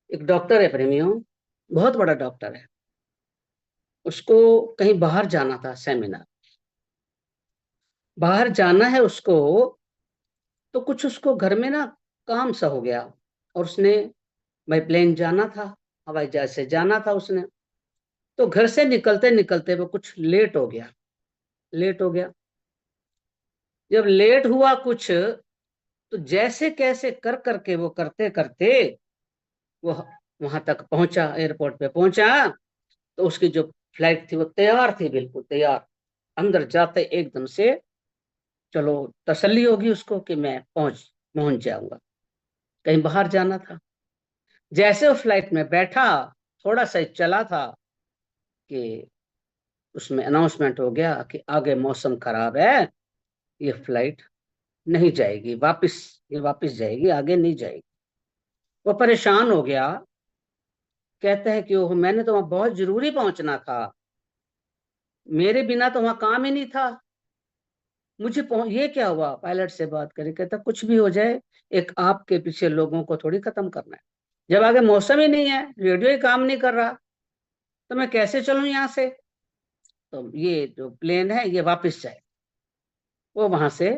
एक डॉक्टर है प्रेमियों, बहुत बड़ा डॉक्टर है। उसको कहीं बाहर जाना था, सेमिनार बाहर जाना है उसको। तो कुछ उसको घर में ना काम सा हो गया, और उसने भाई प्लेन जाना था, हवाई जहाज से जाना था उसने। तो घर से निकलते निकलते वो कुछ लेट हो गया। लेट हो गया, जब लेट हुआ कुछ, तो जैसे कैसे कर करके वो करते करते वो वहां तक पहुंचा, एयरपोर्ट पे पहुंचा। तो उसकी जो फ्लाइट थी वो तैयार थी, बिल्कुल तैयार। अंदर जाते एकदम से, चलो तसल्ली होगी उसको कि मैं पहुंच पहुंच जाऊंगा। कहीं बाहर जाना था। जैसे वो फ्लाइट में बैठा, थोड़ा सा ही चला था कि उसमें अनाउंसमेंट हो गया कि आगे मौसम खराब है, ये फ्लाइट नहीं जाएगी वापस। ये वापस जाएगी, आगे नहीं जाएगी। वो परेशान हो गया। कहता है कि ओह, मैंने तो वहां बहुत जरूरी पहुंचना था, मेरे बिना तो वहां काम ही नहीं था। ये क्या हुआ? पायलट से बात करी, कहता कुछ भी हो जाए, एक आपके पीछे लोगों को थोड़ी खत्म करना है। जब आगे मौसम ही नहीं है, रेडियो ही काम नहीं कर रहा, तो मैं कैसे चलूं यहाँ से? तो ये जो प्लेन है ये वापस जाए। वो वहां से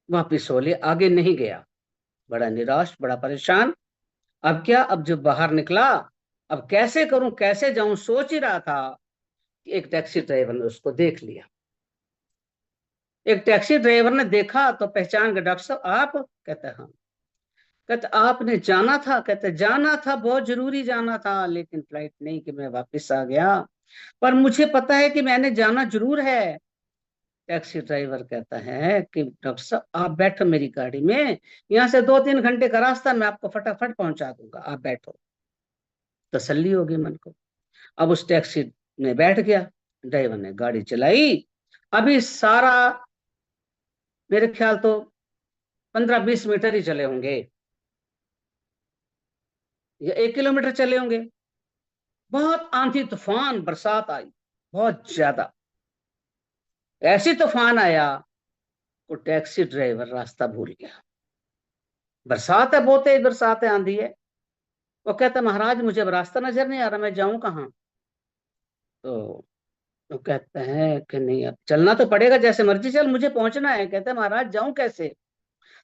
वापस हो लिया, आगे नहीं गया। बड़ा निराश, बड़ा परेशान। अब क्या? अब जब बाहर निकला, अब कैसे करूं, कैसे जाऊं, सोच ही रहा था कि एक टैक्सी ड्राइवर ने उसको देख लिया। एक टैक्सी ड्राइवर ने देखा तो पहचान के, डॉक्टर साहब आप? कहते हाँ। कहते आपने जाना था? कहते जाना था, बहुत जरूरी जाना था, लेकिन फ्लाइट नहीं कि मैं वापस आ गया। पर मुझे पता है कि मैंने जाना जरूर है। टैक्सी ड्राइवर कहता है कि डॉक्टर साहब आप बैठो मेरी गाड़ी में, यहाँ से 2-3 घंटे का रास्ता, मैं आपको फटाफट पहुंचा दूंगा, आप बैठो। तसल्ली होगी मन को। अब उस टैक्सी में बैठ गया, ड्राइवर ने गाड़ी चलाई। अभी सारा, मेरे ख्याल तो 15-20 मीटर ही चले होंगे, या 1 किलोमीटर चले होंगे। बहुत आंधी तूफान बरसात आई, बहुत ज्यादा। ऐसी तूफान आया, वो टैक्सी ड्राइवर रास्ता भूल गया। बरसात है, बहुत तेज बरसात है, आंधी है। वो कहता महाराज मुझे अब रास्ता नजर नहीं आ रहा, मैं जाऊं कहाँ? तो वो कहते हैं कि नहीं, अब चलना तो पड़ेगा, जैसे मर्जी चल, मुझे पहुंचना है। कहते हैं महाराज जाऊं कैसे?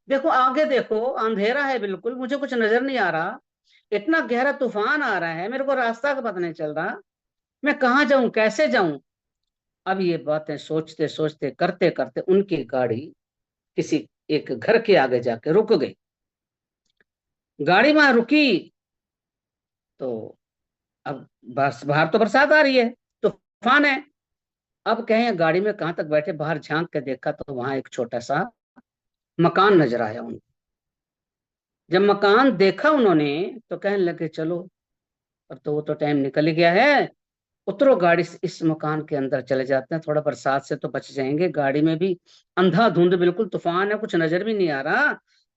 देखो आगे देखो, अंधेरा है बिल्कुल, मुझे कुछ नजर नहीं आ रहा, इतना गहरा तूफान आ रहा है, मेरे को रास्ता का पता नहीं चल रहा, मैं कहाँ जाऊं, कैसे जाऊं? अब ये बातें सोचते सोचते, करते करते, उनकी गाड़ी किसी एक घर के आगे जाके रुक गई। गाड़ी वहां रुकी, तो अब बस बाहर तो बरसात आ रही है, तूफान है। अब कहें गाड़ी में कहां तक बैठे, बाहर झांक के देखा तो वहां एक छोटा सा मकान नजर आया उनको। जब मकान देखा उन्होंने, तो कहने लगे चलो, अब तो वो तो टाइम निकल ही गया है, उतरो गाड़ी से, इस मकान के अंदर चले जाते हैं, थोड़ा बरसात से तो बच जाएंगे। गाड़ी में भी अंधाधुंध बिल्कुल तूफान है, कुछ नजर भी नहीं आ रहा।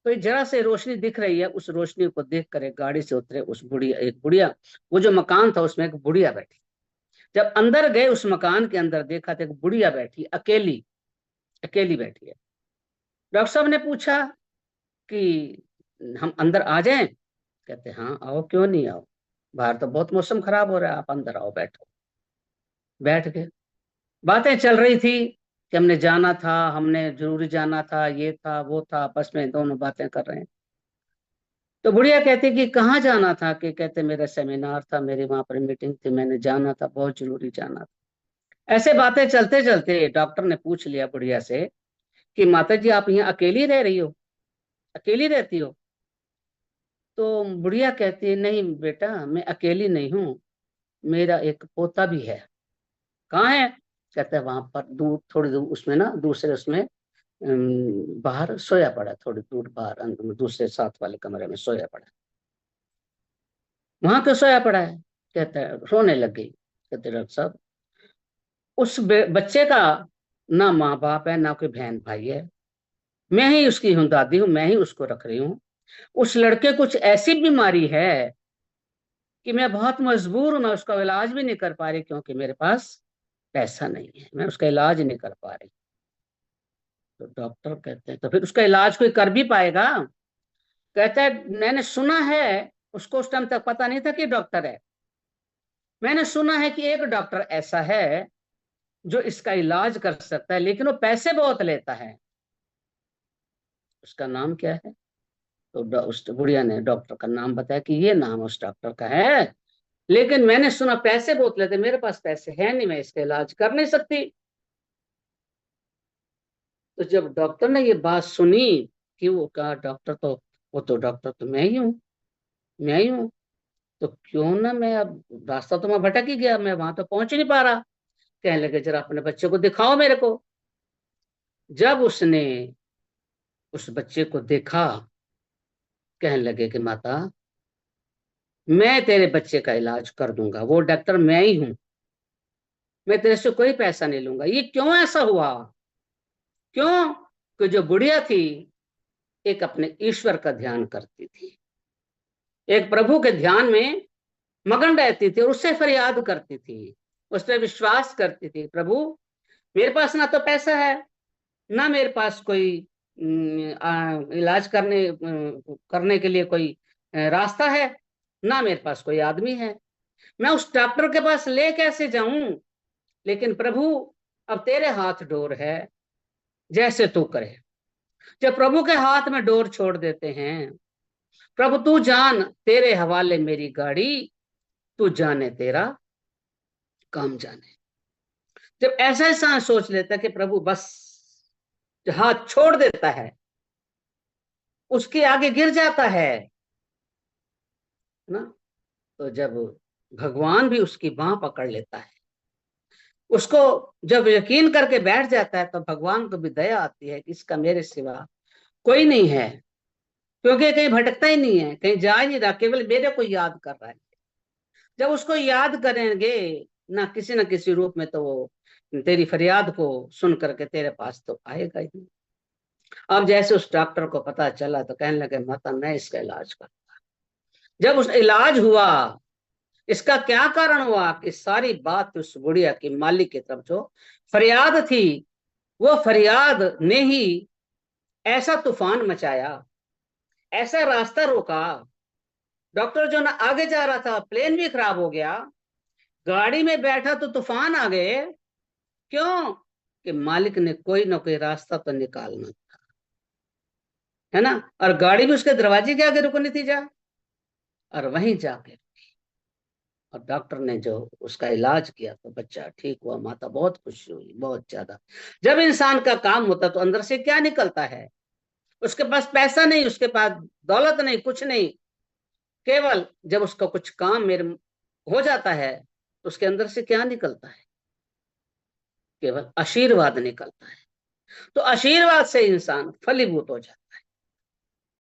तो एक जरा से रोशनी दिख रही है, उस रोशनी को देख कर एक गाड़ी से उतरे, उस बुढ़िया, एक बुढ़िया, वो जो मकान था उसमें एक बुढ़िया बैठी। जब अंदर गए उस मकान के अंदर, देखा तो एक बुढ़िया बैठी, अकेली, अकेली बैठी है। डॉक्टर साहब ने पूछा कि हम अंदर आ जाएं? कहते हाँ आओ, क्यों नहीं आओ, बाहर तो बहुत मौसम खराब हो रहा है, आप अंदर आओ, बैठो। बैठ गए। बातें चल रही थी कि हमने जाना था, हमने जरूरी जाना था, ये था वो था, आपस में दोनों बातें कर रहे हैं। तो बुढ़िया कहती कि कहाँ जाना था? कि कहते मेरा सेमिनार था, मेरे वहां पर मीटिंग थी, मैंने जाना था, बहुत जरूरी जाना था। ऐसे बातें चलते चलते डॉक्टर ने पूछ लिया बुढ़िया से कि माता जी आप यहाँ अकेली रह रही हो, अकेली रहती हो? तो बुढ़िया कहती है नहीं बेटा, मैं अकेली नहीं हूँ, मेरा एक पोता भी है। कहाँ है? कहते हैं वहां पर दूर, थोड़ी दूर उसमें ना, दूसरे उसमें, बाहर सोया पड़ा है, थोड़ी दूर बाहर, अंदर में दूसरे साथ वाले कमरे में सोया पड़ा है। वहां क्यों सोया पड़ा है? कहता है, रोने लग गई। कहते डॉक्टर साहब उस बच्चे का ना माँ बाप है, ना कोई बहन भाई है, मैं ही उसकी हूँ, दादी हूँ, मैं ही उसको रख रही हूँ। उस लड़के कुछ ऐसी बीमारी है कि मैं बहुत मजबूर हूं, मैं उसका इलाज भी नहीं कर पा रही, क्योंकि मेरे पास पैसा नहीं है, मैं उसका इलाज नहीं कर पा रही। तो डॉक्टर कहते हैं तो फिर उसका इलाज कोई कर भी पाएगा? कहता है मैंने सुना है उसको उस टाइम तक पता नहीं था कि डॉक्टर है। मैंने सुना है कि एक डॉक्टर ऐसा है जो इसका इलाज कर सकता है, लेकिन वो पैसे बहुत लेता है। उसका नाम क्या है? तो उस बुढ़िया ने डॉक्टर का नाम बताया कि ये नाम उस डॉक्टर का है, लेकिन मैंने सुना पैसे बहुत लेते, मेरे पास पैसे है नहीं, मैं इसका इलाज कर नहीं सकती। तो जब डॉक्टर ने ये बात सुनी कि वो कहा डॉक्टर तो, वो तो डॉक्टर तो मैं ही हूँ, मैं ही हूँ, तो क्यों ना मैं, अब रास्ता तो मैं भटक ही गया, मैं वहां तो पहुंच ही नहीं पा रहा। कहने लगे जरा अपने बच्चे को दिखाओ मेरे को। जब उसने उस बच्चे को देखा, कहने लगे कि माता, मैं तेरे बच्चे का इलाज कर दूंगा, वो डॉक्टर मैं ही हूं, मैं तेरे से कोई पैसा नहीं लूंगा। ये क्यों ऐसा हुआ? क्यों? कि जो बुढ़िया थी एक अपने ईश्वर का ध्यान करती थी, एक प्रभु के ध्यान में मगन रहती थी और उससे फरियाद करती थी, उस पर विश्वास करती थी। प्रभु, मेरे पास ना तो पैसा है, ना मेरे पास कोई इलाज करने के लिए कोई रास्ता है, ना मेरे पास कोई आदमी है, मैं उस डॉक्टर के पास ले कैसे जाऊं? लेकिन प्रभु, अब तेरे हाथ डोर है, जैसे तू करे। जब प्रभु के हाथ में डोर छोड़ देते हैं, प्रभु तू जान, तेरे हवाले मेरी गाड़ी, तू जाने तेरा काम जाने। जब ऐसा ऐसा सोच लेता है कि प्रभु बस, हाथ छोड़ देता है, उसके आगे गिर जाता है ना, तो जब भगवान भी उसकी बाह पकड़ लेता है, उसको जब यकीन करके बैठ जाता है, तो भगवान को भी दया आती है कि इसका मेरे सिवा कोई नहीं है, क्योंकि कहीं भटकता ही नहीं है, कहीं जा ही नहीं रहा, केवल मेरे को याद कर रहा है। जब उसको याद करेंगे ना किसी न किसी रूप में, तो वो तेरी फरियाद को सुन करके तेरे पास तो आएगा ही। अब जैसे उस डॉक्टर को पता चला, तो कहने लगे माता मैं इसका इलाज कर। जब उस इलाज हुआ, इसका क्या कारण हुआ कि सारी बात उस बुढ़िया की मालिक की तरफ जो फरियाद थी, वो फरियाद ने ही ऐसा तूफान मचाया, ऐसा रास्ता रोका। डॉक्टर जो ना आगे जा रहा था, प्लेन भी खराब हो गया, गाड़ी में बैठा तो तूफान आ गए। क्यों? कि मालिक ने कोई ना कोई रास्ता तो निकालना, है ना। और गाड़ी भी उसके दरवाजे के आगे रुकनी थी जा, और वहीं जाके, और डॉक्टर ने जो उसका इलाज किया तो बच्चा ठीक हुआ। माता बहुत खुश हुई, बहुत ज्यादा। जब इंसान का काम होता तो अंदर से क्या निकलता है? उसके पास पैसा नहीं, उसके पास दौलत नहीं, कुछ नहीं, केवल जब उसका कुछ काम मेरे हो जाता है, तो उसके अंदर से क्या निकलता है? केवल आशीर्वाद निकलता है। तो आशीर्वाद से इंसान फलीभूत हो जाता है।